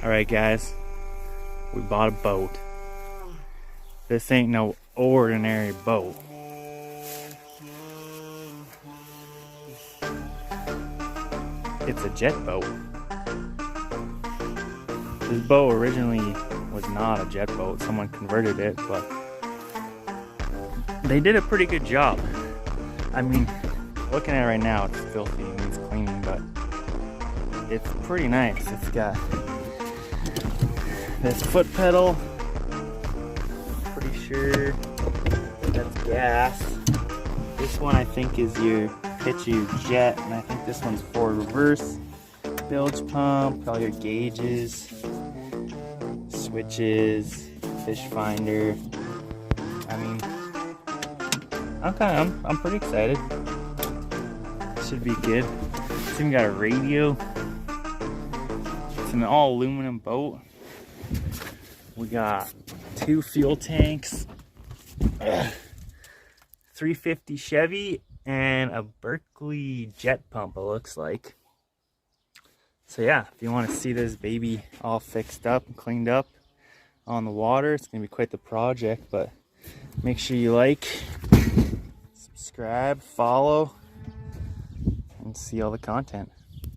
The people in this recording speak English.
Alright guys, we bought a boat. This ain't no ordinary boat. It's a jet boat. This boat originally was not a jet boat. Someone converted it, but they did a pretty good job. I mean, looking at it right now, it's filthy and needs cleaning, but it's pretty nice. It's got this foot pedal. Pretty sure that's gas. This one I think is your pitch your jet, and I think this one's forward reverse. Bilge pump, all your gauges, switches, fish finder. I mean, I'm pretty excited. Should be good. It's even got a radio. It's an all aluminum boat. We got 2 fuel tanks, 350 Chevy, and a Berkeley jet pump, it looks like. So yeah, if you want to see this baby all fixed up and cleaned up on the water, it's going to be quite the project, but make sure you like, subscribe, follow, and see all the content.